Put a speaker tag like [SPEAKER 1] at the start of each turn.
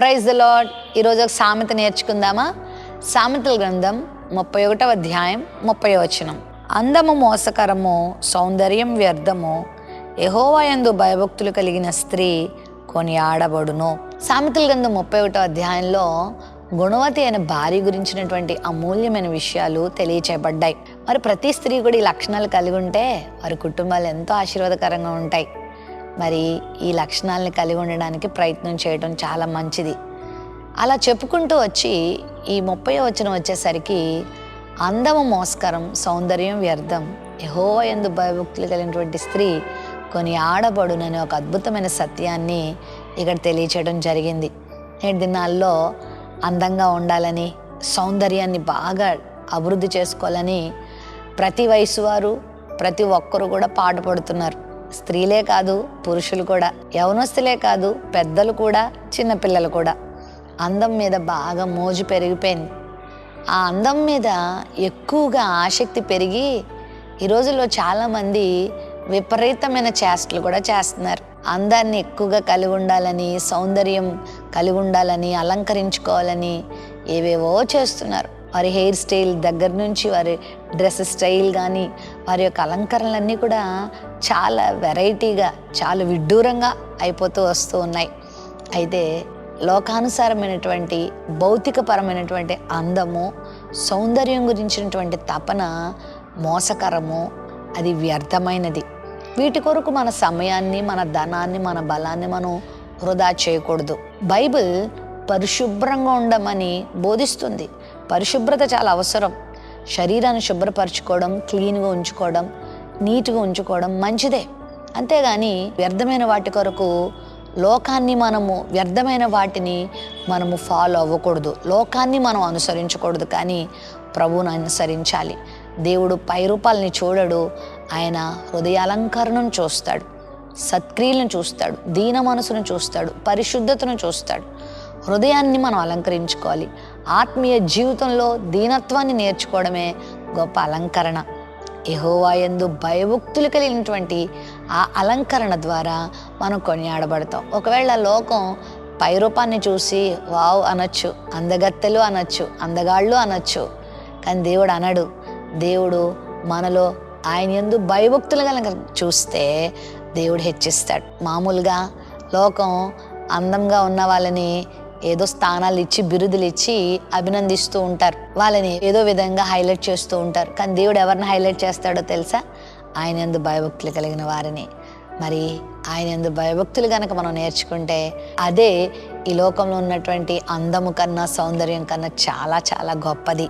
[SPEAKER 1] Praise the lord. ఈరోజు ఒక సామెత నేర్చుకుందామా? సామెతల గ్రంథం 31వ అధ్యాయం 30వ వచనం. అందము మోసకరము, సౌందర్యం వ్యర్థము, యెహోవా యందు భయభక్తులు కలిగిన స్త్రీ కొనియాడబడును. సామెతల గ్రంథం 31వ అధ్యాయంలో గుణవతి అయిన భార్య గురించినటువంటి అమూల్యమైన విషయాలు తెలియచేయబడ్డాయి. మరి ప్రతి స్త్రీ కూడా ఈ లక్షణాలు కలిగి ఉంటే వారి కుటుంబాలు ఎంతో ఆశీర్వాదకరంగా ఉంటాయి. మరి ఈ లక్షణాలని కలిగి ఉండడానికి ప్రయత్నం చేయడం చాలా మంచిది. అలా చెప్పుకుంటూ వచ్చి ఈ 30వ వచనం వచ్చేసరికి అందము మోసకరం, సౌందర్యం వ్యర్థం, యెహోవా యందు భయభక్తులు కలిగినటువంటి స్త్రీ కొనియాడబడుననే ఒక అద్భుతమైన సత్యాన్ని ఇక్కడ తెలియచేయడం జరిగింది. నేటి దినాల్లో అందంగా ఉండాలని, సౌందర్యాన్ని బాగా అభివృద్ధి చేసుకోవాలని ప్రతి వయసు వారు, ప్రతి ఒక్కరు కూడా పాటుపడుతున్నారు. స్త్రీలే కాదు, పురుషులు కూడా, యవనస్తులే కాదు, పెద్దలు కూడా, చిన్నపిల్లలు కూడా అందం మీద బాగా మోజు పెరిగిపోయింది. ఆ అందం మీద ఎక్కువగా ఆసక్తి పెరిగి ఈ రోజుల్లో చాలామంది విపరీతమైన చేష్టలు కూడా చేస్తున్నారు. అందాన్ని ఎక్కువగా కలిగి ఉండాలని, సౌందర్యం కలిగి ఉండాలని, అలంకరించుకోవాలని ఏవేవో చేస్తున్నారు. వారి హెయిర్ స్టైల్ దగ్గర నుంచి వారి డ్రెస్ స్టైల్ కానీ, వారి యొక్క అలంకరణలన్నీ కూడా చాలా వెరైటీగా, చాలా విడ్డూరంగా అయిపోతూ వస్తూ ఉన్నాయి. అయితే లోకానుసారమైనటువంటి భౌతికపరమైనటువంటి అందము, సౌందర్యం గురించినటువంటి తపన మోసకరము, అది వ్యర్థమైనది. వీటి కొరకు మన సమయాన్ని, మన ధనాన్ని, మన బలాన్ని మనం వృధా చేయకూడదు. బైబిల్ పరిశుభ్రంగా ఉండమని బోధిస్తుంది. పరిశుభ్రత చాలా అవసరం. శరీరాన్ని శుభ్రపరచుకోవడం, క్లీన్గా ఉంచుకోవడం, నీట్గా ఉంచుకోవడం మంచిదే. అంతేగాని వ్యర్థమైన వాటి కొరకు వ్యర్థమైన వాటిని మనము ఫాలో అవ్వకూడదు. లోకాన్ని మనం అనుసరించకూడదు, కానీ ప్రభువును అనుసరించాలి. దేవుడు పైరూపాలని చూడడు, ఆయన హృదయాలంకరణను చూస్తాడు, సత్క్రియలను చూస్తాడు, దీన మనసును చూస్తాడు, పరిశుద్ధతను చూస్తాడు. హృదయాన్ని మనం అలంకరించుకోవాలి. ఆత్మీయ జీవితంలో దీనత్వాన్ని నేర్చుకోవడమే గొప్ప అలంకరణ. యెహోవా యందు భయభక్తులు కలిగినటువంటి ఆ అలంకరణ ద్వారా మనం కొనియాడబడతాం. ఒకవేళ లోకం పైరూపాన్ని చూసి వావ్ అనొచ్చు, అందగత్తెలు అనొచ్చు, అందగాళ్ళు అనొచ్చు, కానీ దేవుడు అనడు. దేవుడు మనలో ఆయన యందు భయభక్తులు కనుక చూస్తే దేవుడు హెచ్చిస్తాడు. మామూలుగా లోకం అందంగా ఉన్న వాళ్ళని ఏదో స్థానాలు ఇచ్చి, బిరుదులు ఇచ్చి అభినందిస్తూ ఉంటారు, వాళ్ళని ఏదో విధంగా హైలైట్ చేస్తూ ఉంటారు. కానీ దేవుడు ఎవరిని హైలైట్ చేస్తాడో తెలుసా? ఆయన యందు భయభక్తులు కలిగిన వారిని. మరి ఆయన యందు భయభక్తులు కనుక మనం నేర్చుకుంటే అదే ఈ లోకంలో ఉన్నటువంటి అందము కన్నా, సౌందర్యం కన్నా చాలా చాలా గొప్పది.